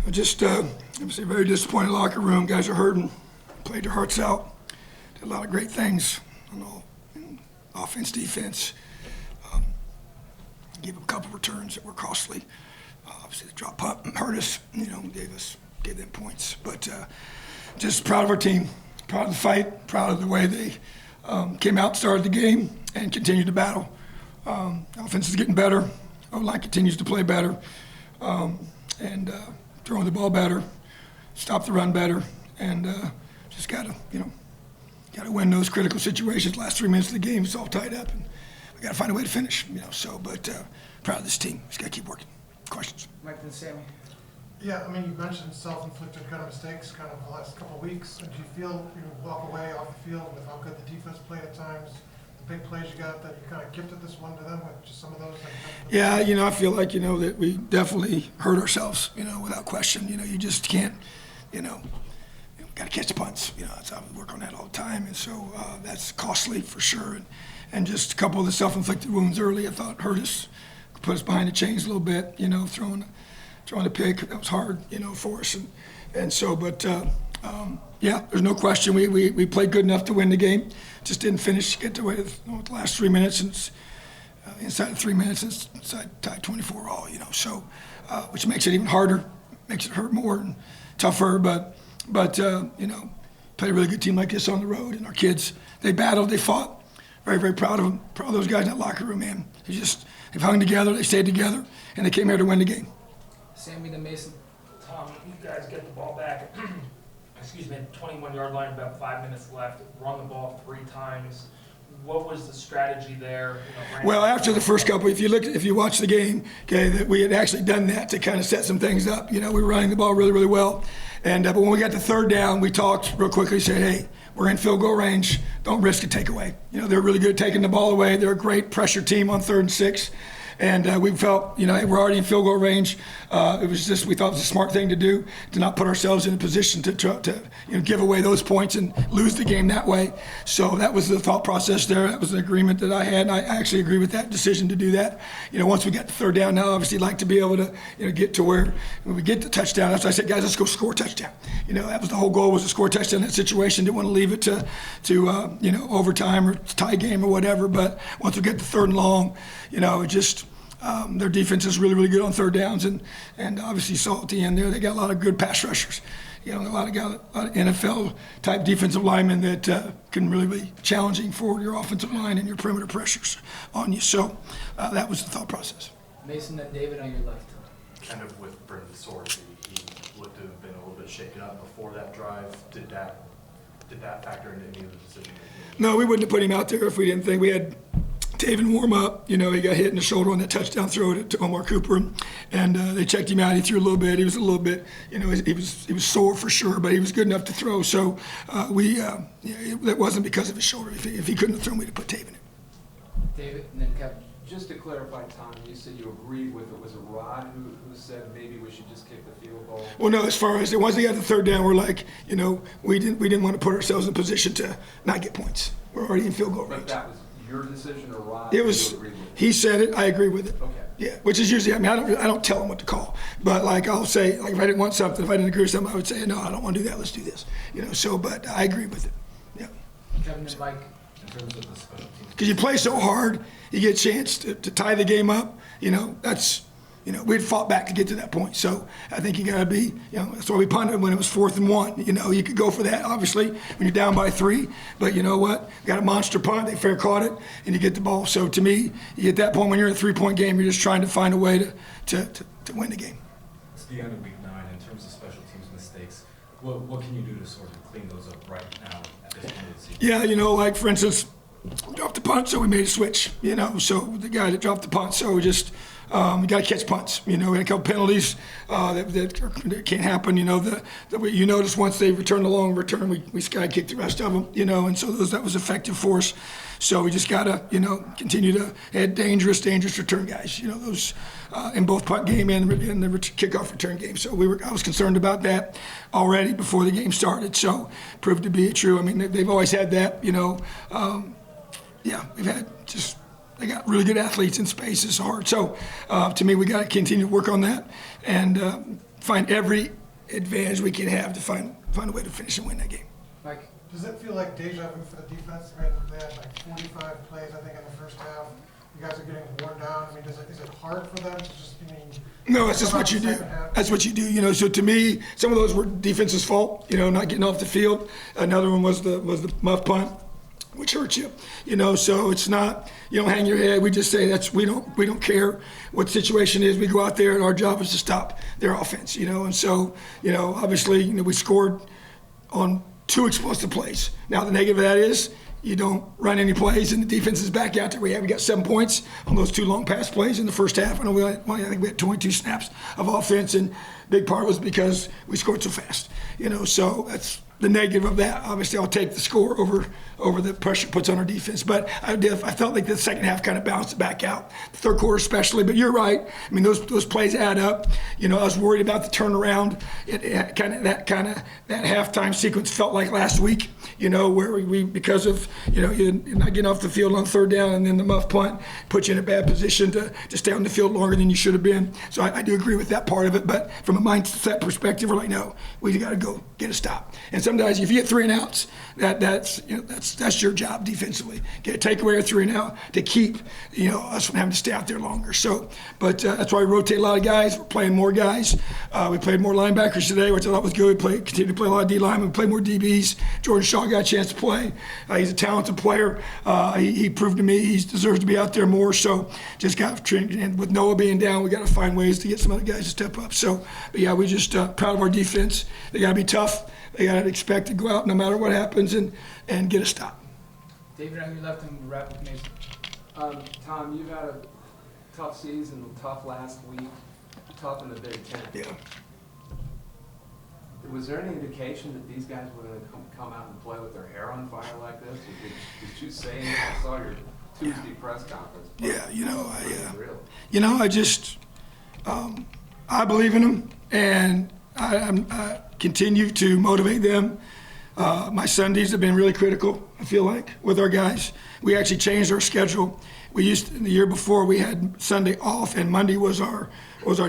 Just obviously a very disappointed locker room. Guys are hurting. Played their hearts out. Did a lot of great things. In offense, defense. Gave up a couple returns that were costly. Obviously, the drop punt hurt us. Gave them points. But just proud of our team. Proud of the fight. Proud of the way they came out, started the game, and continued to battle. Offense is getting better. O-line continues to play better. And throwing the ball better, stop the run better, and just gotta win those critical situations. Last 3 minutes of the game, it's all tied up, and we gotta find a way to finish. But proud of this team. Just gotta keep working. Questions? Mike and Sammy. Yeah, I mean, you mentioned self-inflicted kind of mistakes kind of the last couple of weeks. And do you feel you walk away off the field with how good the defense played at times? The big plays you got that you kind of gifted this one to them with just some of those? Yeah, I feel like, that we definitely hurt ourselves, without question. You just can't, got to catch the punts. That's how we work on that all the time. And so that's costly for sure. And just a couple of the self-inflicted wounds early, I thought hurt us, put us behind the chains a little bit, throwing the pick. That was hard, for us. And so, but yeah, there's no question. We played good enough to win the game. Just didn't finish, get to the last 3 minutes. And inside of 3 minutes, it's tied 24 all, So, which makes it even harder, makes it hurt more and tougher. But play a really good team like this on the road. And our kids, they battled, they fought. Very, very proud of them. Proud of those guys in that locker room, man. They've hung together, they stayed together, and they came here to win the game. Sammy the Mason. Tom, you guys get the ball back, 21-yard line, about 5 minutes left, run the ball 3 times. What was the strategy there? Well, after the first couple, if you watch the game, okay, that we had actually done that to kind of set some things up. We were running the ball really, really well. And but when we got to third down, we talked real quickly, said, hey, we're in field goal range. Don't risk a takeaway. They're really good at taking the ball away. They're a great pressure team on 3rd and 6. And we felt, we're already in field goal range. It was just, we thought it was a smart thing to do, to not put ourselves in a position to give away those points and lose the game that way. So that was the thought process there. That was an agreement that I had, and I actually agree with that decision to do that. Once we got to third down, now obviously like to be able to, get to where when we get the touchdown. That's why I said, guys, let's go score a touchdown. That was the whole goal, was to score a touchdown in that situation. Didn't want to leave it to overtime or tie game or whatever. But once we get to 3rd and long, it just. Their defense is really, really good on 3rd downs, and obviously you saw at the end there, they got a lot of good pass rushers. A lot of NFL-type defensive linemen that can really be challenging for your offensive line and your perimeter pressures on you. So that was the thought process. Mason and David on your left. Kind of with Brendan Soares, he looked to have been a little bit shaken up before that drive. Did that factor into any of the decision making? No, we wouldn't have put him out there if we didn't think we had Taven warm up. He got hit in the shoulder on that touchdown throw to Omar Cooper, and they checked him out. He threw a little bit. He was a little bit, he was sore for sure, but he was good enough to throw. So that wasn't because of his shoulder. If he couldn't have thrown, we'd have put Taven in. David, and then Kevin. Just to clarify, Tom, you said you agreed with it. Was it Rod who said maybe we should just kick the field goal? Well, no. As far as once they got the 3rd down, we're like, we didn't want to put ourselves in a position to not get points. We're already in field goal range. But that was your decision, or Rod? It was. He said it. I agree with it. Okay. Yeah, which is usually. I don't tell him what to call, but I'll say, if I didn't want something, if I didn't agree with something, I would say, no, I don't want to do that. Let's do this. So, but I agree with it. Yeah. Kevin and Mike. In terms of the special teams, Because you play so hard, you get a chance to tie the game up. That's. We'd fought back to get to that point. So I think you got to be, that's why we punted when it was 4th and 1. You could go for that, obviously, when you're down by 3. But you know what? You got a monster punt. They fair caught it, and you get the ball. So to me, you get that point when you're in a 3-point game, you're just trying to find a way to win the game. It's the end of week 9. In terms of special teams mistakes, what can you do to sort of clean those up right now at this point of the season? Yeah, for instance, we dropped the punt, so we made a switch, so the guy that dropped the punt, so we just we got to catch punts. We had a couple penalties that can't happen. You notice once they return the long return, we sky kicked the rest of them. And so that was effective for us. So we just got to continue to add dangerous return guys. Those in both punt game and the kickoff return game. So I was concerned about that already before the game started. So proved to be true. I mean, they've always had that. We've had just. They got really good athletes in space. It's hard. So to me, we got to continue to work on that and find every advantage we can have to find a way to finish and win that game. Mike, Does it feel like deja vu for the defense? I mean, they had like 45 plays, I think, in the first half. You guys are getting worn down. I mean, is it hard for them to just, No, it's just what you do. That's what you do. So to me, some of those were defense's fault, not getting off the field. Another one was the muff punt, which hurts you. So it's not, you don't hang your head. We just say we don't care what the situation is. We go out there and our job is to stop their offense, and so, obviously, we scored on 2 explosive plays. Now the negative of that is you don't run any plays and the defense is back out there. We got 7 points on those 2 long pass plays in the first half. I think we had 22 snaps of offense, and big part was because we scored so fast. So that's the negative of that. Obviously, I'll take the score over the pressure it puts on our defense. But I felt like the second half kind of bounced it back out, the third quarter especially. But you're right. I mean, those plays add up. I was worried about the turnaround. That halftime sequence felt like last week. Where we because of you're not getting off the field on third down, and then the muff punt put you in a bad position to stay on the field longer than you should have been. So I do agree with that part of it. But from a mindset perspective, we're like, no, we got to go get a stop. And sometimes if you get 3 and outs, that's your job defensively. Get a takeaway or 3 and out to keep us from having to stay out there longer. So, but that's why we rotate a lot of guys. We're playing more guys. We played more linebackers today, which I thought was good. We continued to play a lot of D linemen. We played more DBs. Jordan Shaw got a chance to play. He's a talented player. He proved to me he deserves to be out there more. So just got, and with Noah being down, we got to find ways to get some other guys to step up. So, but yeah, we just proud of our defense. They got to be tough. They got to expect to go out no matter what happens and get a stop. David on your left and wrap with Mason. Tom, you've had a tough season, tough last week, tough in the Big Ten. Yeah. Was there any indication that these guys were going to come out and play with their hair on fire like this? Did you say anything? I saw your Tuesday press conference. Yeah, I believe in them, and I continue to motivate them. My Sundays have been really critical, I feel like, with our guys. We actually changed our schedule. The year before, we had Sunday off, and Monday was our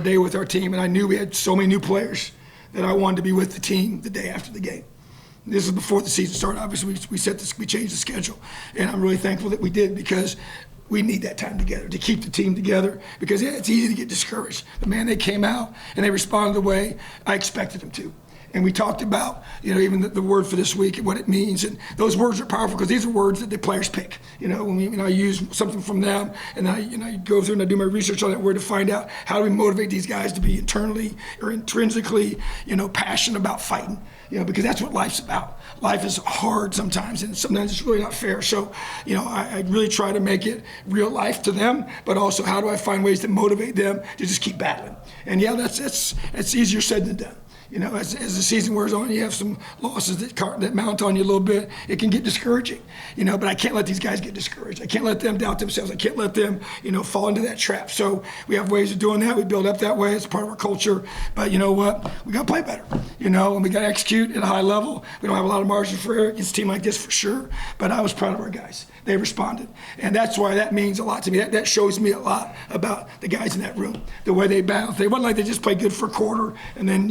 day with our team, and I knew we had so many new players that I wanted to be with the team the day after the game. This is before the season started. Obviously, we changed the schedule, and I'm really thankful that we did, because we need that time together to keep the team together, because it's easy to get discouraged. But man, they came out and they responded the way I expected them to. And we talked about, even the word for this week and what it means. And those words are powerful because these are words that the players pick. When I use something from them, and I go through and I do my research on that word to find out how do we motivate these guys to be internally or intrinsically, passionate about fighting. Because that's what life's about. Life is hard sometimes, and sometimes it's really not fair. So, I really try to make it real life to them, but also how do I find ways to motivate them to just keep battling? And yeah, that's easier said than done. As the season wears on, you have some losses that mount on you a little bit. It can get discouraging, but I can't let these guys get discouraged. I can't let them doubt themselves. I can't let them, fall into that trap. So we have ways of doing that. We build up that way. It's part of our culture. But you know what? We got to play better, and we got to execute at a high level. We don't have a lot of margin for error against a team like this for sure. But I was proud of our guys. They responded. And that's why that means a lot to me. That shows me a lot about the guys in that room, the way they battled. They wasn't like they just played good for a quarter and then,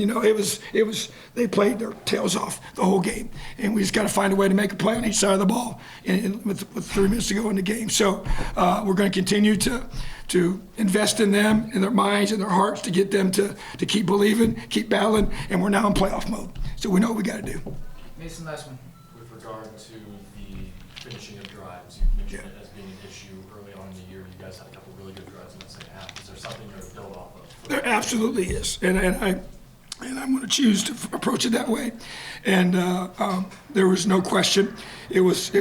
they played their tails off the whole game. And we just got to find a way to make a play on each side of the ball with 3 minutes to go in the game. So we're going to continue to invest in them, in their minds, and their hearts, to get them to keep believing, keep battling, and we're now in playoff mode. So we know what we got to do. Mason, last one. With regard to the finishing of drives, you mentioned it as being an issue early on in the year. You guys had a couple really good drives in the second half. Is there something you're to build off of? There absolutely is, and I'm going to choose to approach it that way. And there was no question. It was.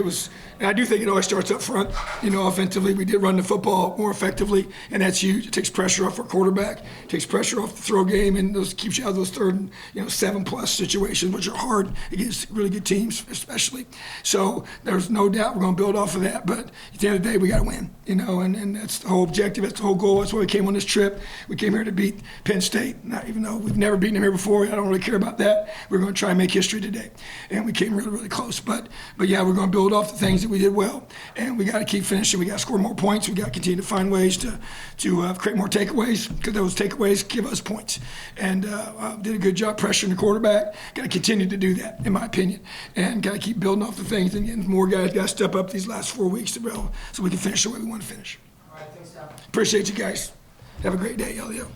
And I do think it always starts up front. Offensively, we did run the football more effectively, and that's huge. It takes pressure off our quarterback, it takes pressure off the throw game, and those keeps you out of those third and 7+ situations, which are hard against really good teams, especially. So there's no doubt we're going to build off of that. But at the end of the day, we got to win. And that's the whole objective. That's the whole goal. That's why we came on this trip. We came here to beat Penn State. Not even though we've never beaten them here before, I don't really care about that. We're going to try and make history today, and we came really, really close. But yeah, we're going to build off the things that we did well, and we got to keep finishing. We got to score more points. We got to continue to find ways to create more takeaways, because those takeaways give us points. And did a good job pressuring the quarterback. Got to continue to do that, in my opinion, and got to keep building off the things. And getting more guys got to step up these last 4 weeks to so we can finish the way we want to finish. All right, thanks, Tom. Appreciate you guys. Have a great day, LEO.